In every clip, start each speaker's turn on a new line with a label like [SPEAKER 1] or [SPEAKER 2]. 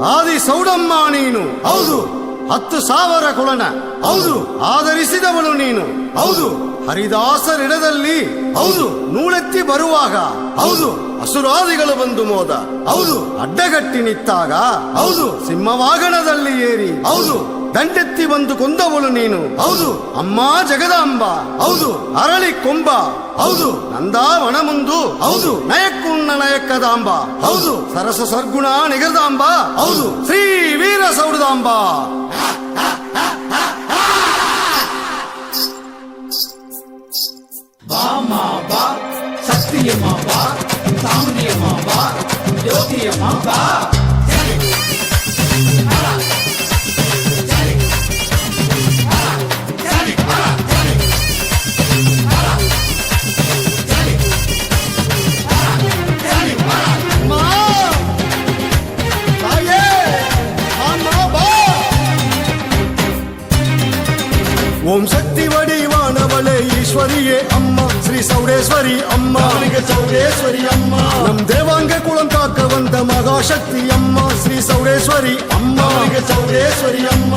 [SPEAKER 1] ಆದಿ ಸೌಡಮ್ಮ ನೀನು.
[SPEAKER 2] ಹೌದು.
[SPEAKER 1] 10,000 ಕುಲನ.
[SPEAKER 2] ಹೌದು.
[SPEAKER 1] ಆಧರಿಸಿದವಳು ನೀನು.
[SPEAKER 2] ಹೌದು.
[SPEAKER 1] ಹರಿದಾಸರಿಡದಲ್ಲಿ.
[SPEAKER 2] ಹೌದು.
[SPEAKER 1] ನೂಳೆತ್ತಿ ಬರುವಾಗ.
[SPEAKER 2] ಹೌದು.
[SPEAKER 1] ಅಸುರಾದಿಗಳು ಬಂದು ಮೋದ.
[SPEAKER 2] ಹೌದು.
[SPEAKER 1] ಅಡ್ಡಗಟ್ಟಿ ನಿಂತಾಗ.
[SPEAKER 2] ಹೌದು.
[SPEAKER 1] ಸಿಂಹವಾಗಣದಲ್ಲಿ ಏರಿ.
[SPEAKER 2] ಹೌದು.
[SPEAKER 1] ದಂಡೆತ್ತಿ ಬಂದು ಕೊಂದವಳು ನೀನು.
[SPEAKER 2] ಹೌದು.
[SPEAKER 1] ಅಮ್ಮ ಜಗದಾಂಬ.
[SPEAKER 2] ಹೌದು.
[SPEAKER 1] ಅರಳಿ ಕೊಂಬ.
[SPEAKER 2] ಹೌದು.
[SPEAKER 1] ನಂದಾವಣ ಮುಂದು.
[SPEAKER 2] ಹೌದು.
[SPEAKER 1] ನಯಕ್ಕುಣ್ಣ ನಯಕ್ಕದಾಂಬ.
[SPEAKER 2] ಹೌದು.
[SPEAKER 1] ಸರಸ ಸರ್ಗುಣ ನಿಗರದಾಂಬ.
[SPEAKER 2] ಹೌದು.
[SPEAKER 1] ಶ್ರೀ ವೀರ ಸೌಡದಾಂಬ.
[SPEAKER 3] ಬಾಮಾ ಬಾ, ಶಕ್ತಿಯಮ್ಮ ಬಾ, ಸಾಮ್ಯಮ್ಮ ಬಾ, ಜ್ಯೋತಿಯಮ್ಮ ಬಾ.
[SPEAKER 1] ಓಂ ಶಕ್ತಿ ವಡಿವಾನವಳೆ ಈಶ್ವರಿಯೇ ಅಮ್ಮ ಶ್ರೀ ಸೌಡೇಶ್ವರಿ ಅಮ್ಮ.
[SPEAKER 2] ಚೌಡೇಶ್ವರಿ ಅಮ್ಮ.
[SPEAKER 1] ನಮ್ ದೇವಾಂಗ ಕುಳಂ ಕಾಕ வந்த மகாசக்தி அம்மா ஸ்ரீ சௌடேஸ்வரி அம்மா.
[SPEAKER 2] ಚೌಡೇಶ್ವರಿ ಅಮ್ಮ.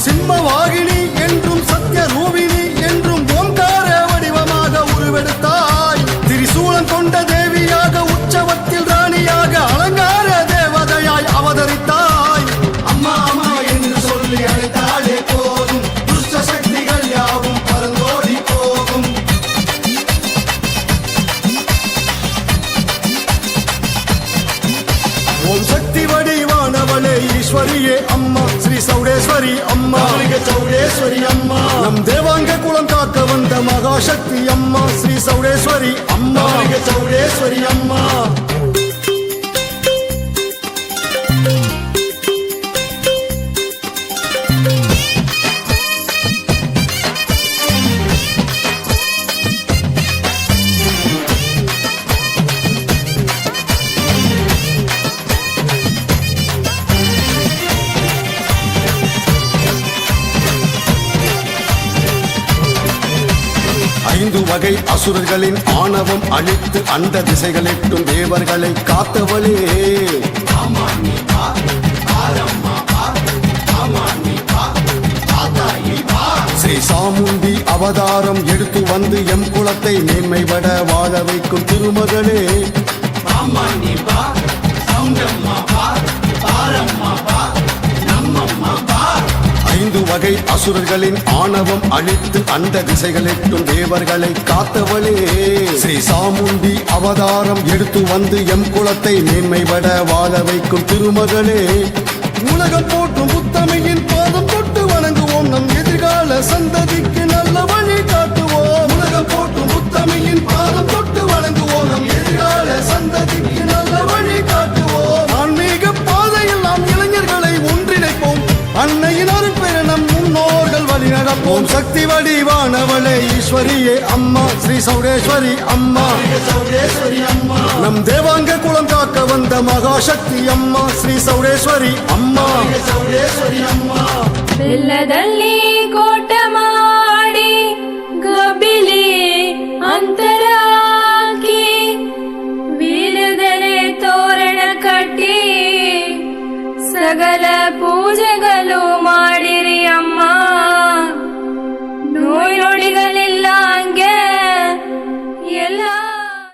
[SPEAKER 1] சிம்மவாகினி என்றும் சத்ய ரூபிணி என்றும் ஓம்கார வடிவமாக உருவெடுத்தாய். திரிசூலம் கொண்ட தேவியாக உற்சவத்தில் ராணியாக அலங்கார தேவதையாய் அவதரித்தாய்.
[SPEAKER 2] அம்மா அம்மா என்று சொல்லி அழைத்தாலே போதும், துஷ்ட சக்திகள் யாவும் பறந்தோடி போகும்.
[SPEAKER 1] ஓம் சக்தி வடிவானவளே ஈஸ்வரியே அம்மா ஸ்ரீ சௌடேஸ்வரி அம்மா.
[SPEAKER 2] ಚೌಡೇಶ್ವರಿ ಅಮ್ಮ.
[SPEAKER 1] நம் தேவாங்க குளம் காக்க வந்த மகாசக்தி அம்மா ஸ்ரீ சௌடேஸ்வரி அம்மா.
[SPEAKER 2] ಚೌಡೇಶ್ವರಿ ಅಮ್ಮ.
[SPEAKER 1] ஐந்து வகை அசுரர்களின் ஆணவம் அழித்து அந்த திசைகளெட்டும் தேவர்களை காத்தவளே. ஸ்ரீ சாமுண்டி அவதாரம் எடுத்து வந்து எம் குலத்தை மேன்மைபட வாழ வைக்கும் திருமகளே. ஐந்து வகை அசுரர்களின் ஆணவம் அழித்து அந்த திசைகளெட்டும் தேவர்களை காத்தவளே. ஸ்ரீ சாமுண்டி அவதாரம் எடுத்து வந்து எம் குலத்தை மேன்மைபட வாழ வைக்கும் திருமகளே. உலகம் போற்றும் புத்தமையின் பாதம் தொட்டு வணங்குவோம், நம் எதிர்கால சந்ததிக்கு நல்ல வழி காட்டுவோம். உலகம் போற்றும் புத்தமையின் பாதம் தொட்டு வணங்குவோம், நம் எதிர்கால சந்ததிக்கு நல்ல வழி காட்டுவோம். ஆன்மீக பாதையில் நாம் இளைஞர்களை ஒன்றிணைப்போம், அன்னையின் அருள் பெற நம் முன்னோர்கள் வழி நடப்போம். சக்தி வடிவானவளே ஈஸ்வரியே அம்மா ஸ்ரீ சௌடேஸ்வரி அம்மா.
[SPEAKER 2] ಚೌಡೇಶ್ವರಿ ಅಮ್ಮ.
[SPEAKER 1] நம் தேவாங்க குளம் காக்க வந்த மகாசக்தி அம்மா ஸ்ரீ சௌடேஸ்வரி அம்மா.
[SPEAKER 2] ಚೌಡೇಶ್ವರಿ ಅಮ್ಮ.
[SPEAKER 4] ಬೆಲ್ಲದಲ್ಲಿ ಕೋಟ ಮಾಡಿ ಗಬಿಲಿ ಅಂತರಾಕಿ ವೀರದರೆ ತೋರಣ ಕಟ್ಟಿ ಸಕಲ ಪೂಜೆಗಳು